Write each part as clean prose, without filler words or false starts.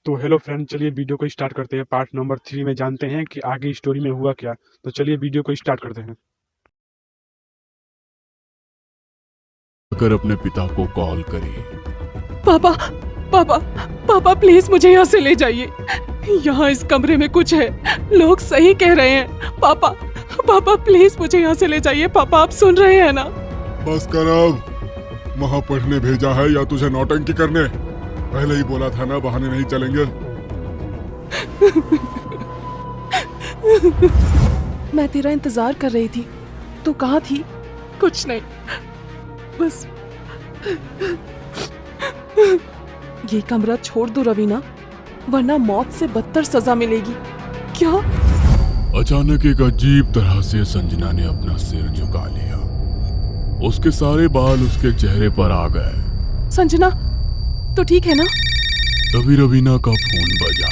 तो hello friend, चलिए video को स्टार्ट करते हैं। पार्ट नंबर 3 में जानते हैं कि आगे स्टोरी में हुआ क्या। तो चलिए वीडियो को स्टार्ट करते हैं। कर अपने पिता को कॉल करी। पापा पापा पापा प्लीज मुझे यहाँ से ले जाइए। यहाँ इस कमरे में कुछ है, लोग सही कह रहे हैं। पापा पापा प्लीज मुझे यहाँ से ले जाइए। पापा आप सुन रहे हैं ना? बस कर अब, वहाँ पढ़ने भेजा है या तुझे नौटंकी करने? पहले ही बोला था ना, बहाने नहीं चलेंगे। मैं तेरा इंतजार कर रही थी, तू कहाँ थी? कुछ नहीं, बस ये कमरा छोड़ दो रवीना, वरना मौत से बदतर सजा मिलेगी। क्या? अचानक एक अजीब तरह से संजना ने अपना सिर झुका लिया। उसके सारे बाल उसके चेहरे पर आ गए। संजना तो ठीक है ना? तभी रवीना का फोन बजा।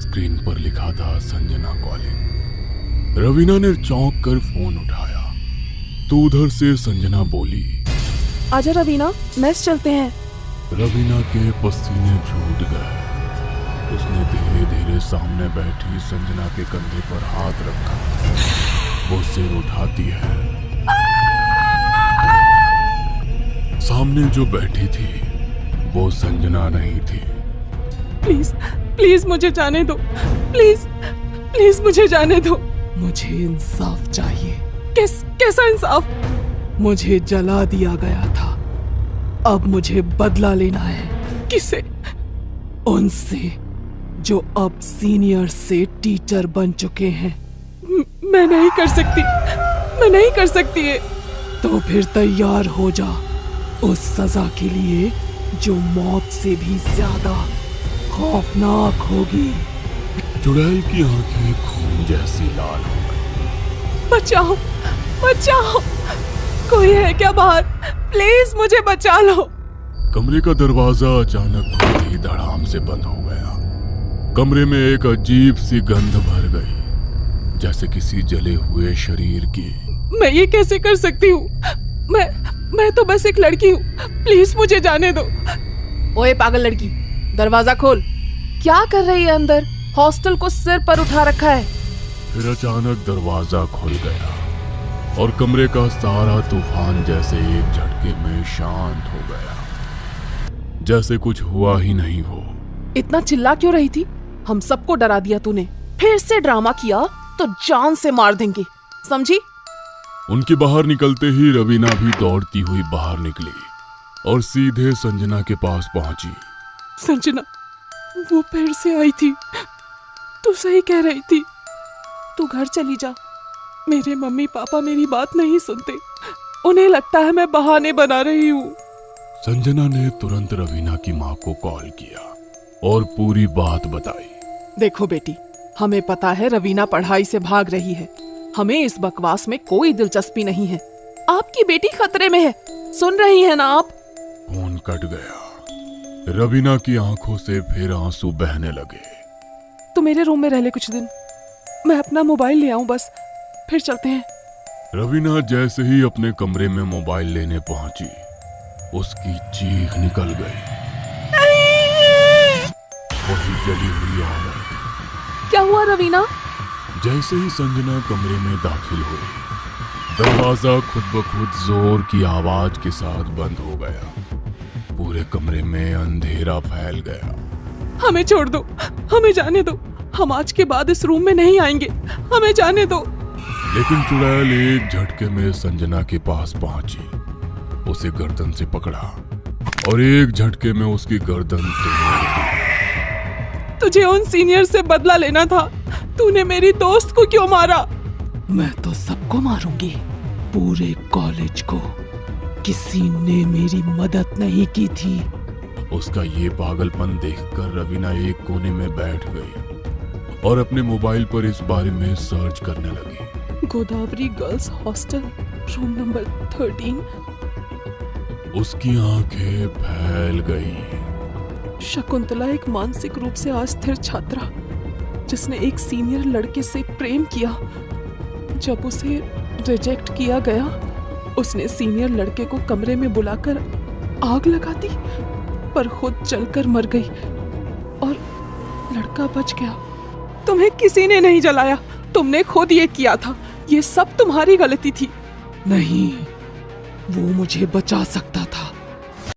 स्क्रीन पर लिखा था संजना कॉलिंग। रवीना ने चौंक कर फोन उठाया तो उधर से संजना बोली, आजा रवीना, मेस चलते हैं। रवीना के पसीने छूट गए। उसने धीरे धीरे सामने बैठी संजना के कंधे पर हाथ रखा। वो सिर उठाती है। सामने जो बैठी थी वो संजना नहीं थी। प्लीज प्लीज मुझे जाने दो, प्लीज प्लीज मुझे जाने दो। मुझे इंसाफ चाहिए। कैसा इंसाफ? मुझे जला दिया गया था, अब मुझे बदला लेना है। किससे? उनसे जो अब सीनियर से टीचर बन चुके हैं। मैं नहीं कर सकती, मैं नहीं कर सकती है। तो फिर तैयार हो जा उस सजा के लिए जो मौत से भी ज्यादा खौफनाक होगी। चुड़ैल की आंखें खून जैसी लाल हो गई। बचाओ बचाओ, कोई है क्या बाहर? प्लीज मुझे बचा लो। कमरे का दरवाजा अचानक खुद ही धड़ाम से बंद हो गया। कमरे में एक अजीब सी गंध भर गई, जैसे किसी जले हुए शरीर की। मैं ये कैसे कर सकती हूँ? मैं तो बस एक लड़की हूँ, प्लीज मुझे जाने दो। ओए पागल लड़की, दरवाजा खोल। क्या कर रही है अंदर? हॉस्टल को सिर पर उठा रखा है। फिर अचानक दरवाजा खुल गया और कमरे का सारा तूफान जैसे एक झटके में शांत हो गया, जैसे कुछ हुआ ही नहीं हो। इतना चिल्ला क्यों रही थी? हम सबको डरा दिया तूने। फिर से ड्रामा किया तो जान से मार देंगे, समझी? उनके बाहर निकलते ही रवीना भी दौड़ती हुई बाहर निकली और सीधे संजना के पास पहुंची। संजना, वो फिर से आई थी। तू सही कह रही थी, तू घर चली जा। मेरे मम्मी पापा मेरी बात नहीं सुनते, उन्हें लगता है मैं बहाने बना रही हूँ। संजना ने तुरंत रवीना की माँ को कॉल किया और पूरी बात बताई। देखो बेटी, हमें पता है रवीना पढ़ाई से भाग रही है, हमें इस बकवास में कोई दिलचस्पी नहीं है। आपकी बेटी खतरे में है, सुन रही है ना आप? फोन कट गया। रवीना की आंखों से फिर आंसू बहने लगे। तो मेरे रूम में रह ले कुछ दिन, मैं अपना मोबाइल ले आऊं बस, फिर चलते हैं। रवीना जैसे ही अपने कमरे में मोबाइल लेने पहुंची, उसकी चीख निकल गई। वही जली हुई औरत। क्या हुआ रवीना? जैसे ही संजना कमरे में दाखिल हुई, दरवाजा खुद ब खुद जोर की आवाज के साथ बंद हो गया। पूरे कमरे में अंधेरा फैल गया। हमें छोड़ दो, हमें जाने दो। हम आज के बाद इस रूम में नहीं आएंगे, हमें जाने दो। लेकिन चुड़ैल एक झटके में संजना के पास पहुंची, उसे गर्दन से पकड़ा और एक झटके में उसकी गर्दन तोड़ दी। तुझे उन सीनियर से बदला लेना था, तूने मेरी दोस्त को क्यों मारा? मैं तो सबको मारूंगी, पूरे कॉलेज को। किसी ने मेरी मदद नहीं की थी। उसका ये पागलपन देखकर रवीना एक कोने में बैठ गई और अपने मोबाइल पर इस बारे में सर्च करने लगी। Godavari girls hostel, room number 13। उसकी आंखें फैल गई। शकुंतला एक मानसिक रूप से अस्थिर छात्रा, जिसने एक सीनियर लड़के से प्रेम किया। जब उसे रिजेक्ट किया गया, उसने सीनियर लड़के को कमरे में बुलाकर आग लगा दी, पर खुद जलकर मर गई। और लड़का बच गया। तुम्हें किसी ने नहीं जलाया, तुमने खुद ये किया था। ये सब तुम्हारी गलती थी। नहीं, वो मुझे बचा सकता था,